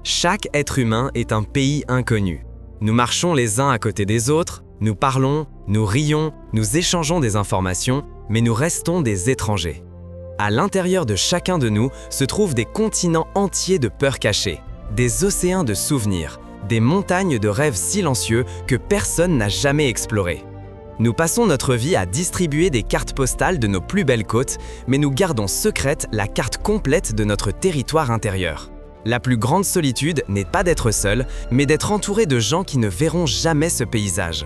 Chaque être humain est un pays inconnu. Nous marchons les uns à côté des autres, nous parlons, nous rions, nous échangeons des informations, mais nous restons des étrangers. À l'intérieur de chacun de nous se trouvent des continents entiers de peurs cachées, des océans de souvenirs, des montagnes de rêves silencieux que personne n'a jamais explorés. Nous passons notre vie à distribuer des cartes postales de nos plus belles côtes, mais nous gardons secrète la carte complète de notre territoire intérieur. La plus grande solitude n'est pas d'être seul, mais d'être entouré de gens qui ne verront jamais ce paysage.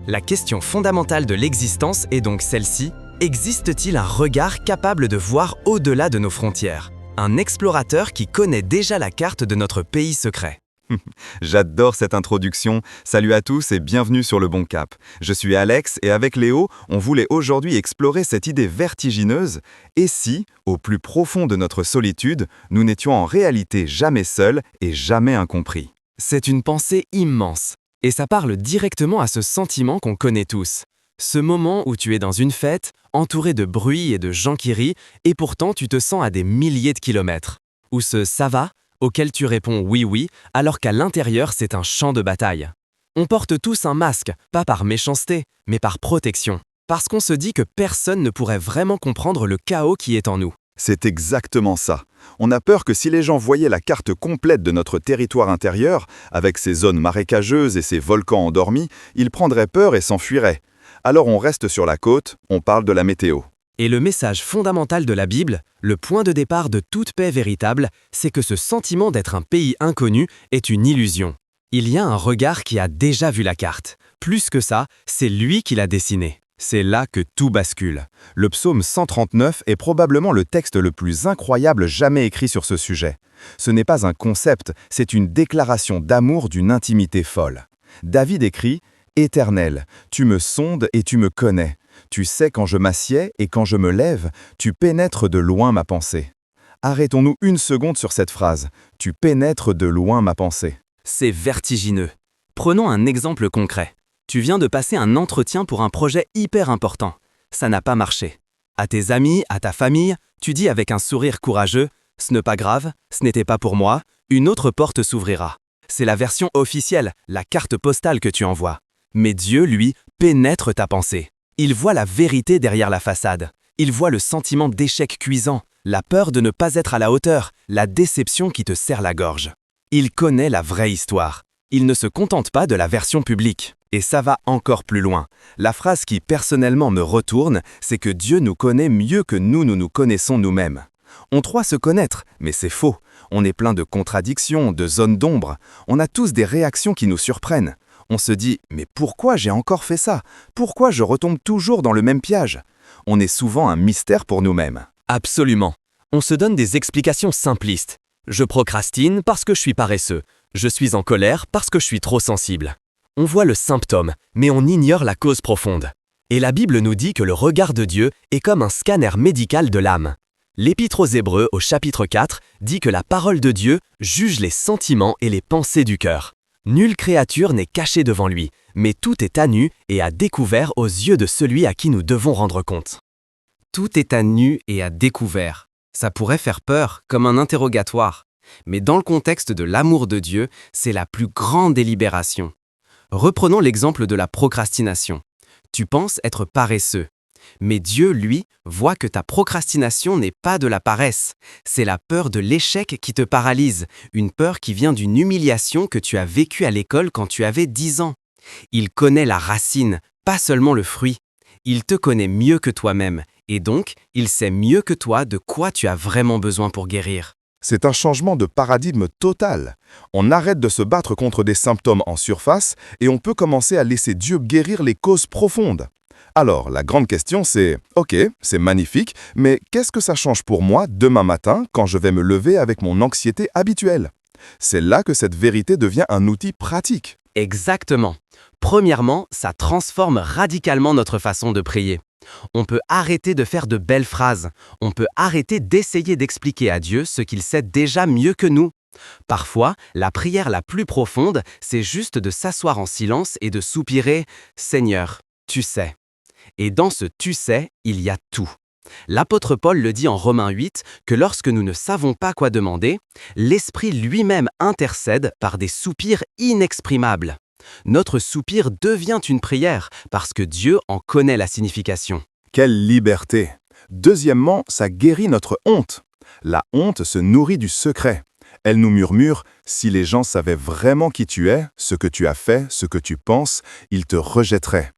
La question fondamentale de l'existence est donc celle-ci: existe-t-il un regard capable de voir au-delà de nos frontières? Un explorateur qui connaît déjà la carte de notre pays secret. J'adore cette introduction. Salut à tous et bienvenue sur Le Bon Cap. Je suis Alex et avec Léo, on voulait aujourd'hui explorer cette idée vertigineuse. Et si, au plus profond de notre solitude, nous n'étions en réalité jamais seuls et jamais incompris? C'est une pensée immense. Et ça parle directement à ce sentiment qu'on connaît tous. Ce moment où tu es dans une fête, entouré de bruit et de gens qui rient, et pourtant tu te sens à des milliers de kilomètres. Ou ce « ça va » auquel tu réponds oui oui, alors qu'à l'intérieur c'est un champ de bataille. On porte tous un masque, pas par méchanceté, mais par protection. Parce qu'on se dit que personne ne pourrait vraiment comprendre le chaos qui est en nous. C'est exactement ça. On a peur que si les gens voyaient la carte complète de notre territoire intérieur, avec ses zones marécageuses et ses volcans endormis, ils prendraient peur et s'enfuiraient. Alors on reste sur la côte, on parle de la météo. Et le message fondamental de la Bible, le point de départ de toute paix véritable, c'est que ce sentiment d'être un pays inconnu est une illusion. Il y a un regard qui a déjà vu la carte. Plus que ça, c'est lui qui l'a dessinée. C'est là que tout bascule. Le psaume 139 est probablement le texte le plus incroyable jamais écrit sur ce sujet. Ce n'est pas un concept, c'est une déclaration d'amour d'une intimité folle. David écrit « Éternel, tu me sondes et tu me connais. Tu sais quand je m'assieds et quand je me lève, tu pénètres de loin ma pensée. » Arrêtons-nous une seconde sur cette phrase. « Tu pénètres de loin ma pensée. » C'est vertigineux. Prenons un exemple concret. Tu viens de passer un entretien pour un projet hyper important. Ça n'a pas marché. À tes amis, à ta famille, tu dis avec un sourire courageux « Ce n'est pas grave, ce n'était pas pour moi, une autre porte s'ouvrira. » C'est la version officielle, la carte postale que tu envoies. Mais Dieu, lui, pénètre ta pensée. Il voit la vérité derrière la façade. Il voit le sentiment d'échec cuisant, la peur de ne pas être à la hauteur, la déception qui te serre la gorge. Il connaît la vraie histoire. Il ne se contente pas de la version publique. Et ça va encore plus loin. La phrase qui personnellement me retourne, c'est que Dieu nous connaît mieux que nous connaissons nous-mêmes. On croit se connaître, mais c'est faux. On est plein de contradictions, de zones d'ombre. On a tous des réactions qui nous surprennent. On se dit « mais pourquoi j'ai encore fait ça? Pourquoi je retombe toujours dans le même piège ?» On est souvent un mystère pour nous-mêmes. Absolument. On se donne des explications simplistes. Je procrastine parce que je suis paresseux. Je suis en colère parce que je suis trop sensible. On voit le symptôme, mais on ignore la cause profonde. Et la Bible nous dit que le regard de Dieu est comme un scanner médical de l'âme. L'Épître aux Hébreux au chapitre 4 dit que la parole de Dieu juge les sentiments et les pensées du cœur. Nulle créature n'est cachée devant lui, mais tout est à nu et à découvert aux yeux de celui à qui nous devons rendre compte. Tout est à nu et à découvert. Ça pourrait faire peur, comme un interrogatoire. Mais dans le contexte de l'amour de Dieu, c'est la plus grande délibération. Reprenons l'exemple de la procrastination. Tu penses être paresseux. Mais Dieu, lui, voit que ta procrastination n'est pas de la paresse. C'est la peur de l'échec qui te paralyse, une peur qui vient d'une humiliation que tu as vécue à l'école quand tu avais 10 ans. Il connaît la racine, pas seulement le fruit. Il te connaît mieux que toi-même, et donc, il sait mieux que toi de quoi tu as vraiment besoin pour guérir. C'est un changement de paradigme total. On arrête de se battre contre des symptômes en surface et on peut commencer à laisser Dieu guérir les causes profondes. Alors, la grande question c'est « Ok, c'est magnifique, mais qu'est-ce que ça change pour moi demain matin quand je vais me lever avec mon anxiété habituelle ?» C'est là que cette vérité devient un outil pratique. Exactement. Premièrement, ça transforme radicalement notre façon de prier. On peut arrêter de faire de belles phrases. On peut arrêter d'essayer d'expliquer à Dieu ce qu'il sait déjà mieux que nous. Parfois, la prière la plus profonde, c'est juste de s'asseoir en silence et de soupirer « Seigneur, tu sais ». Et dans ce « tu sais », il y a tout. L'apôtre Paul le dit en Romains 8 que lorsque nous ne savons pas quoi demander, l'Esprit lui-même intercède par des soupirs inexprimables. Notre soupir devient une prière parce que Dieu en connaît la signification. Quelle liberté! Deuxièmement, ça guérit notre honte. La honte se nourrit du secret. Elle nous murmure « Si les gens savaient vraiment qui tu es, ce que tu as fait, ce que tu penses, ils te rejetteraient. »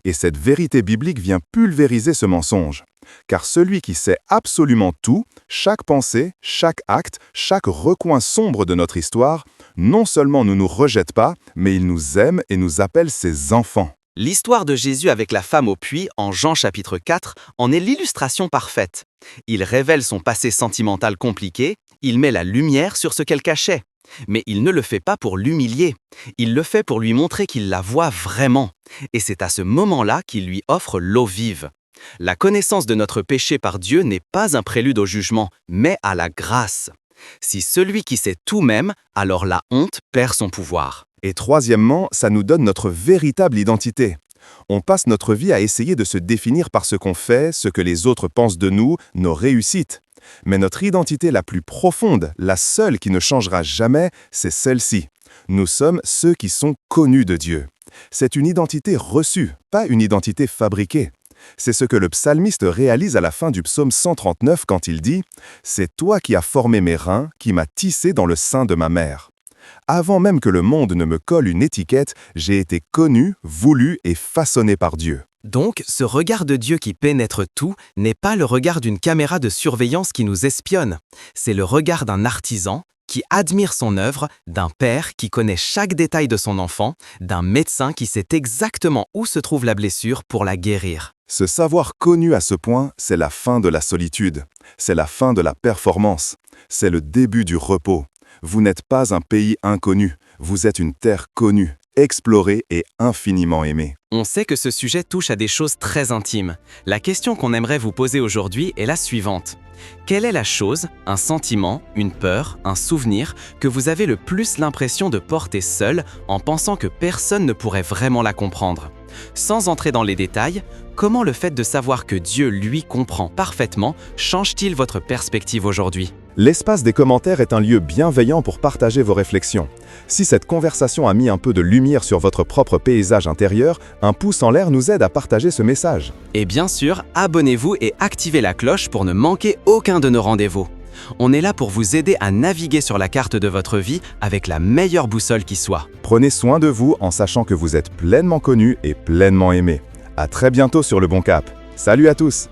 Et cette vérité biblique vient pulvériser ce mensonge. Car celui qui sait absolument tout, chaque pensée, chaque acte, chaque recoin sombre de notre histoire, non seulement ne nous rejette pas, mais il nous aime et nous appelle ses enfants. L'histoire de Jésus avec la femme au puits, en Jean chapitre 4, en est l'illustration parfaite. Il révèle son passé sentimental compliqué, il met la lumière sur ce qu'elle cachait. Mais il ne le fait pas pour l'humilier, il le fait pour lui montrer qu'il la voit vraiment. Et c'est à ce moment-là qu'il lui offre l'eau vive. La connaissance de notre péché par Dieu n'est pas un prélude au jugement, mais à la grâce. Si celui qui sait tout m'aime, alors la honte perd son pouvoir. Et troisièmement, ça nous donne notre véritable identité. On passe notre vie à essayer de se définir par ce qu'on fait, ce que les autres pensent de nous, nos réussites. Mais notre identité la plus profonde, la seule qui ne changera jamais, c'est celle-ci. Nous sommes ceux qui sont connus de Dieu. C'est une identité reçue, pas une identité fabriquée. C'est ce que le psalmiste réalise à la fin du psaume 139 quand il dit « C'est toi qui as formé mes reins, qui m'as tissé dans le sein de ma mère. » Avant même que le monde ne me colle une étiquette, j'ai été connu, voulu et façonné par Dieu. Donc, ce regard de Dieu qui pénètre tout n'est pas le regard d'une caméra de surveillance qui nous espionne. C'est le regard d'un artisan qui admire son œuvre, d'un père qui connaît chaque détail de son enfant, d'un médecin qui sait exactement où se trouve la blessure pour la guérir. Ce savoir connu à ce point, c'est la fin de la solitude. C'est la fin de la performance. C'est le début du repos. Vous n'êtes pas un pays inconnu. Vous êtes une terre connue, explorée et infiniment aimée. On sait que ce sujet touche à des choses très intimes. La question qu'on aimerait vous poser aujourd'hui est la suivante. Quelle est la chose, un sentiment, une peur, un souvenir que vous avez le plus l'impression de porter seul en pensant que personne ne pourrait vraiment la comprendre ? Sans entrer dans les détails, comment le fait de savoir que Dieu, lui, comprend parfaitement, change-t-il votre perspective aujourd'hui ? L'espace des commentaires est un lieu bienveillant pour partager vos réflexions. Si cette conversation a mis un peu de lumière sur votre propre paysage intérieur, un pouce en l'air nous aide à partager ce message. Et bien sûr, abonnez-vous et activez la cloche pour ne manquer aucun de nos rendez-vous. On est là pour vous aider à naviguer sur la carte de votre vie avec la meilleure boussole qui soit. Prenez soin de vous en sachant que vous êtes pleinement connu et pleinement aimé. À très bientôt sur Le Bon Cap. Salut à tous!